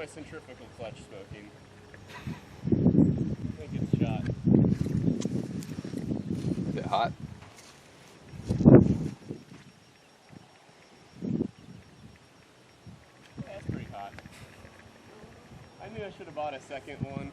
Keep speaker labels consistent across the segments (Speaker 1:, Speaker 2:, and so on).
Speaker 1: my centrifugal clutch smoking. I think it's shot.
Speaker 2: Is it hot?
Speaker 1: Yeah, it's pretty hot. I knew I should have bought a second one.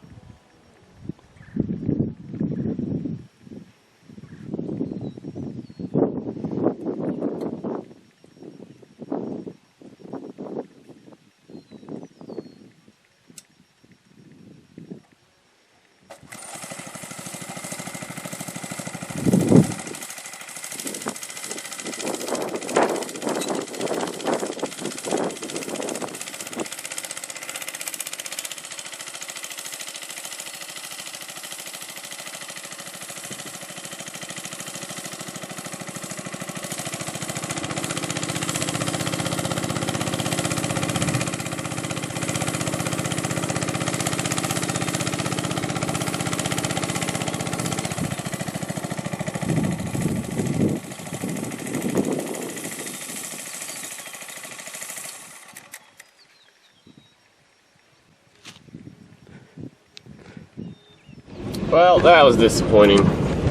Speaker 1: Well, that was disappointing.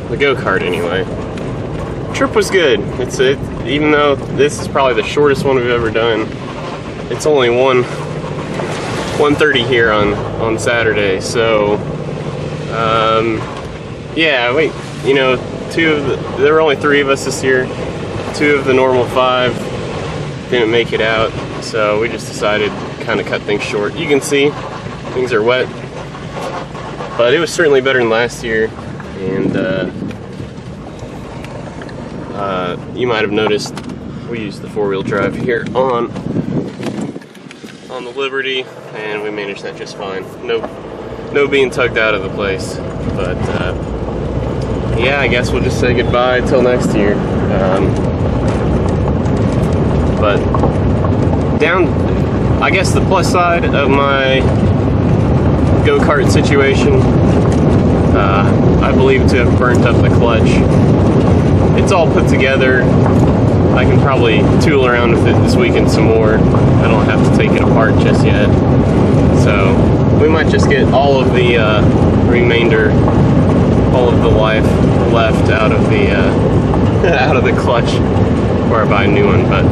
Speaker 1: The go-kart, anyway. Trip was good. Even though this is probably the shortest one we've ever done, it's only 1:30 here on Saturday. So, yeah, wait. You know, there were only 3 of us this year. 2 of the normal 5 didn't make it out, so we just decided to kind of cut things short. You can see things are wet. But it was certainly better than last year, and you might have noticed we used the 4-wheel drive here on the Liberty, and we managed that just fine. No being tugged out of the place, but yeah, I guess we'll just say goodbye till next year. But I guess the plus side of my go-kart situation, I believe to have burnt up the clutch. It's all put together. I can probably tool around with it this weekend some more. I don't have to take it apart just yet. So we might just get all of the remainder, all of the life left out of the out of the clutch before I buy a new one. But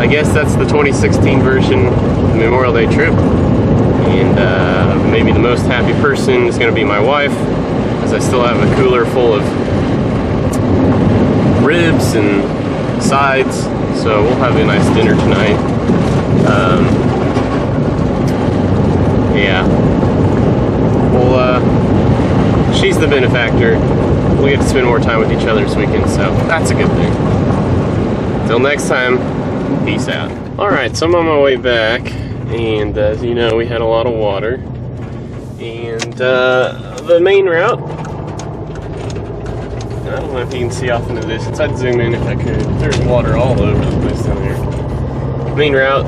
Speaker 1: I guess that's the 2016 version of the Memorial Day trip. And maybe the most happy person is going to be my wife, as I still have a cooler full of ribs and sides, so we'll have a nice dinner tonight. Yeah. Well, she's the benefactor. We get to spend more time with each other this weekend, so that's a good thing. Till next time, peace out. Alright, so I'm on my way back. And as you know, we had a lot of water, and the main route, I don't know if you can see off into the distance. I'd zoom in if I could. There's water all over the place down there. Main route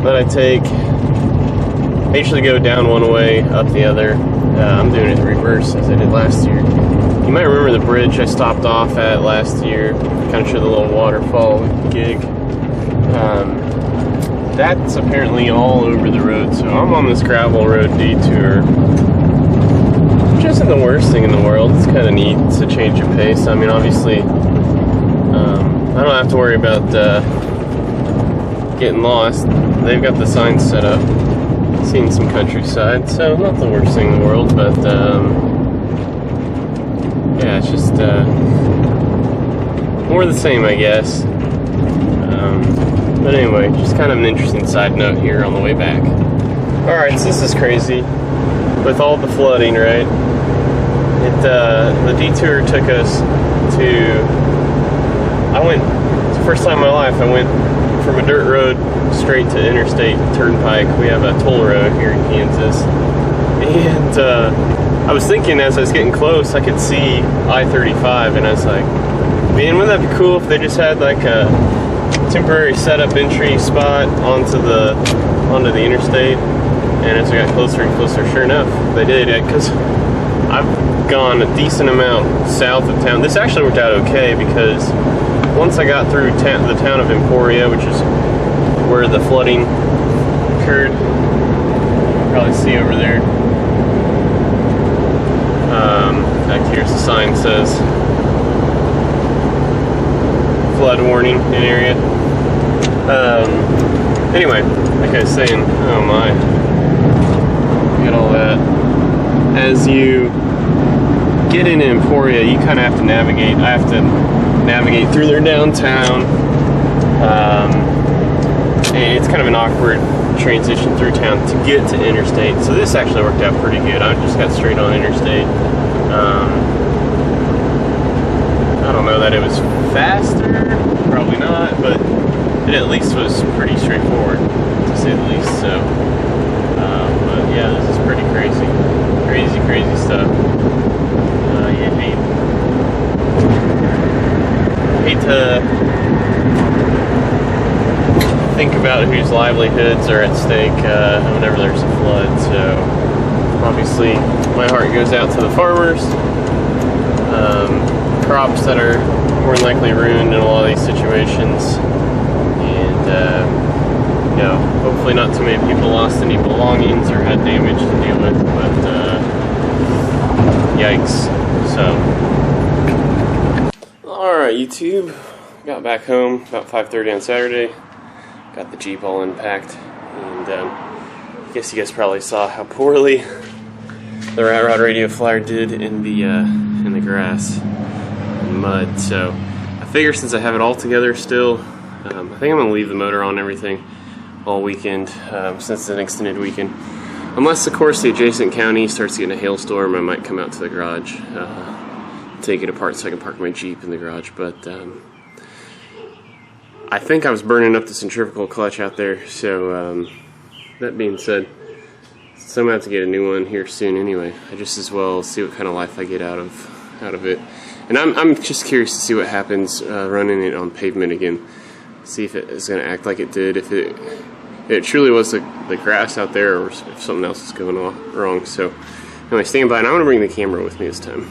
Speaker 1: that I take, I usually go down one way, up the other. I'm doing it in reverse as I did last year. You might remember the bridge I stopped off at last year, kind of showed the little waterfall gig. That's apparently all over the road, so I'm on this gravel road detour, which isn't the worst thing in the world. It's kind of neat to change of pace. I mean, obviously, I don't have to worry about getting lost. They've got the signs set up, seeing some countryside, so not the worst thing in the world, but yeah, it's just more the same, I guess. But anyway, just kind of an interesting side note here on the way back. Alright, so this is crazy. With all the flooding, right? The detour took us to... it's the first time in my life I went from a dirt road straight to interstate turnpike. We have a toll road here in Kansas. And I was thinking as I was getting close, I could see I-35, and I was like, man, wouldn't that be cool if they just had like a temporary setup entry spot onto the interstate? And as I got closer and closer, sure enough, they did. Because I've gone a decent amount south of town. This actually worked out okay, because once I got through the town of Emporia, which is where the flooding occurred, I see over there. In fact, here's the sign says flood warning in area. Anyway, like I was saying, oh my, look at all that. As you get into Emporia, you kind of have to navigate. I have to navigate through their downtown, and it's kind of an awkward transition through town to get to interstate. So this actually worked out pretty good. I just got straight on interstate. I don't know that it was faster, probably not, but it at least was pretty straightforward, to say the least. So, but yeah, this is pretty crazy, crazy stuff. You hate to think about whose livelihoods are at stake whenever there's a flood. So obviously my heart goes out to the farmers, crops that are more than likely ruined in a lot of these situations, and you know, hopefully not too many people lost any belongings or had damage to deal with, but yikes. So alright, YouTube, got back home about 5:30 on Saturday, got the Jeep all unpacked, and I guess you guys probably saw how poorly the Rat Rod Radio Flyer did in the grass and mud. So I figure since I have it all together still, I think I'm going to leave the motor on and everything all weekend, since it's an extended weekend. Unless, of course, the adjacent county starts getting a hailstorm, I might come out to the garage, take it apart so I can park my Jeep in the garage. But I think I was burning up the centrifugal clutch out there, so that being said, so I'm going to have to get a new one here soon anyway. I just as well see what kind of life I get out of it. And I'm just curious to see what happens running it on pavement again. See if it is going to act like it did, if it truly was the grass out there, or if something else is going on wrong. So anyway, stand by, and I'm going to bring the camera with me this time.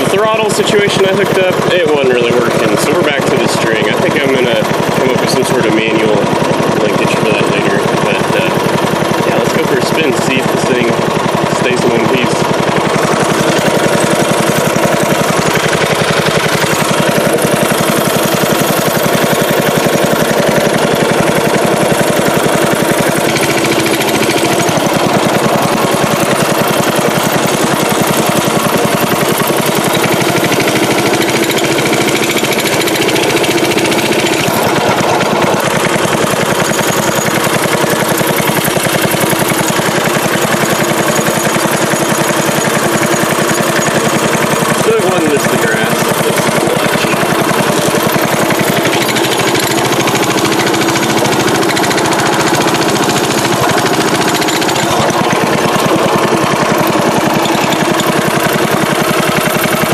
Speaker 1: Throttle situation I hooked up, it wasn't really working, so we're back to the string. I think I'm going to come up with some sort of